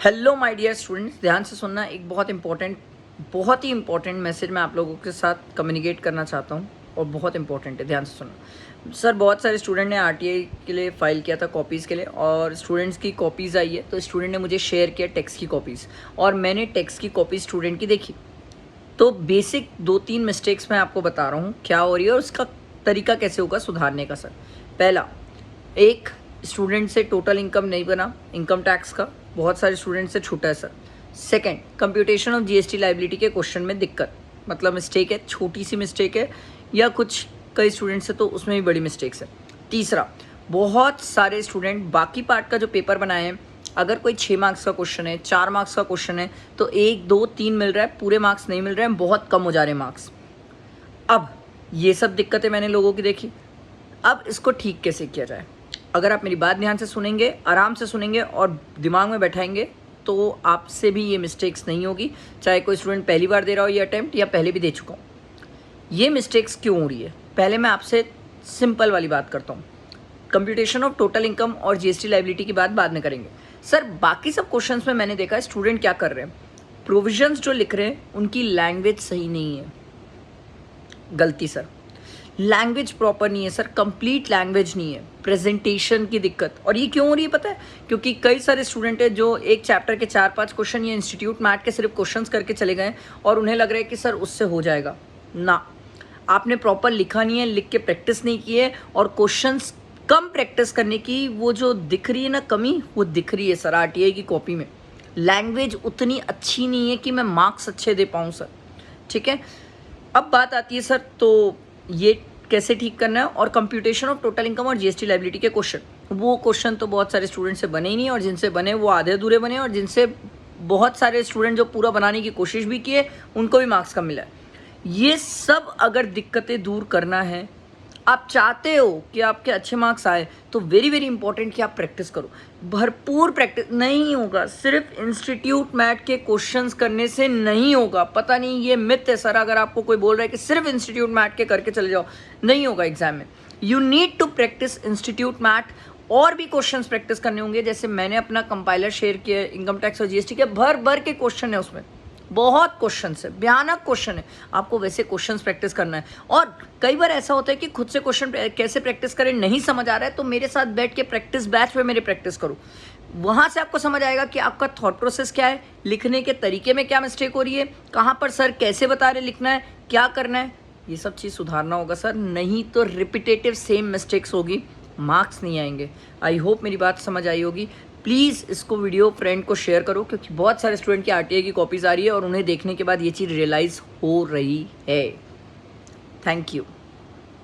Hello my dear students, ध्यान से सुनना। एक बहुत ही इम्पोर्टेंट मैसेज मैं आप लोगों के साथ कम्युनिकेट करना चाहता हूँ और बहुत इंपॉर्टेंट है। ध्यान से सुनना सर। बहुत सारे स्टूडेंट ने आरटीआई के लिए फ़ाइल किया था कॉपीज़ के लिए, और स्टूडेंट्स की कॉपीज़ आई है। तो स्टूडेंट ने मुझे शेयर किया टेक्स्ट की कॉपीज़, और मैंने टेक्स्ट की कॉपी स्टूडेंट की देखी। तो बेसिक 2-3 मिस्टेक्स मैं आपको बता रहा हूँ क्या हो रही है और उसका तरीका कैसे होगा सुधारने का। सर पहला, एक स्टूडेंट से टोटल इनकम नहीं बना इनकम टैक्स का, बहुत सारे स्टूडेंट से छूटा है sir. Second, computation of GST liability के क्वेश्चन में दिक्कत, मतलब मिस्टेक है, छोटी सी मिस्टेक है, या कुछ कई स्टूडेंट से तो उसमें भी बड़ी मिस्टेक्स है। तीसरा, बहुत सारे स्टूडेंट बाकी पार्ट का जो पेपर बनाए हैं, अगर कोई 6 मार्क्स का क्वेश्चन है, 4 मार्क्स का क्वेश्चन है, तो 1, 2, 3 मिल रहा है, पूरे मार्क्स नहीं मिल रहे हैं, बहुत कम हो जा रहे हैं मार्क्स। अब ये सब दिक्कतें मैंने लोगों की देखी। अब इसको ठीक कैसे किया जाए? अगर आप मेरी बात ध्यान से सुनेंगे, आराम से सुनेंगे और दिमाग में बैठाएंगे, तो आपसे भी ये मिस्टेक्स नहीं होगी, चाहे कोई स्टूडेंट पहली बार दे रहा हो ये अटेम्प्ट या पहले भी दे चुका हूँ। ये मिस्टेक्स क्यों हो रही है, पहले मैं आपसे सिंपल वाली बात करता हूँ। कंप्यूटेशन ऑफ टोटल इनकम और जीएसटी लाइबिलिटी की बात बाद में करेंगे। सर बाकी सब क्वेश्चंस में मैंने देखा स्टूडेंट क्या कर रहे हैं, प्रोविजंस जो लिख रहे हैं उनकी लैंग्वेज सही नहीं है। गलती सर, लैंग्वेज प्रॉपर नहीं है सर, कंप्लीट लैंग्वेज नहीं है, प्रेजेंटेशन की दिक्कत। और ये क्यों हो रही है पता है? क्योंकि कई सारे स्टूडेंट हैं जो एक चैप्टर के 4-5 क्वेश्चन या इंस्टीट्यूट मैट के सिर्फ क्वेश्चंस करके चले गए और उन्हें लग रहा है कि सर उससे हो जाएगा। ना, आपने प्रॉपर लिखा नहीं है, लिख के प्रैक्टिस नहीं की है, और क्वेश्चंस कम प्रैक्टिस करने की वो जो दिख रही है ना कमी, वो दिख रही है सर आरटीआई की कॉपी में। लैंग्वेज उतनी अच्छी नहीं है कि मैं मार्क्स अच्छे दे पाऊँ सर। ठीक है, अब बात आती है सर, तो ये कैसे ठीक करना है। और कंप्यूटेशन ऑफ टोटल इनकम और जीएसटी लाइबिलिटी के क्वेश्चन, वो क्वेश्चन तो बहुत सारे स्टूडेंट से बने ही नहीं, और जिनसे बने वो आधे अधूरे बने, और जिनसे बहुत सारे स्टूडेंट जो पूरा बनाने की कोशिश भी किए उनको भी मार्क्स कम मिला है। ये सब अगर दिक्कतें दूर करना है, आप चाहते हो कि आपके अच्छे मार्क्स आए, तो वेरी वेरी इंपॉर्टेंट कि आप प्रैक्टिस करो, भरपूर प्रैक्टिस। नहीं होगा सिर्फ इंस्टीट्यूट मैट के क्वेश्चंस करने से, नहीं होगा। पता नहीं ये मिथ है सर, अगर आपको कोई बोल रहा है कि सिर्फ इंस्टीट्यूट मैट के करके चले जाओ, नहीं होगा एग्जाम में। You need to practise institute mat, और भी क्वेश्चंस प्रैक्टिस करने होंगे। जैसे मैंने अपना कंपाइलर शेयर किया, इनकम टैक्स और जीएसटी के भर भर के क्वेश्चन है उसमें, बहुत क्वेश्चन है, भयानक क्वेश्चन है। आपको वैसे क्वेश्चंस प्रैक्टिस करना है। और कई बार ऐसा होता है कि खुद से क्वेश्चन कैसे प्रैक्टिस करें नहीं समझ आ रहा है, तो मेरे साथ बैठ के प्रैक्टिस बैच में मेरे प्रैक्टिस करो। वहाँ से आपको समझ आएगा कि आपका थॉट प्रोसेस क्या है, लिखने के तरीके में क्या मिस्टेक हो रही है, कहाँ पर सर कैसे बता रहे लिखना है, क्या करना है, ये सब चीज़ सुधारना होगा सर। नहीं तो रिपीटेटिव सेम मिस्टेक्स होगी, मार्क्स नहीं आएंगे। आई होप मेरी बात समझ आई होगी। प्लीज़ इसको वीडियो फ्रेंड को शेयर करो, क्योंकि बहुत सारे स्टूडेंट की आरटीआई की कॉपीज़ आ रही है और उन्हें देखने के बाद ये चीज़ रियलाइज़ हो रही है। Thank you.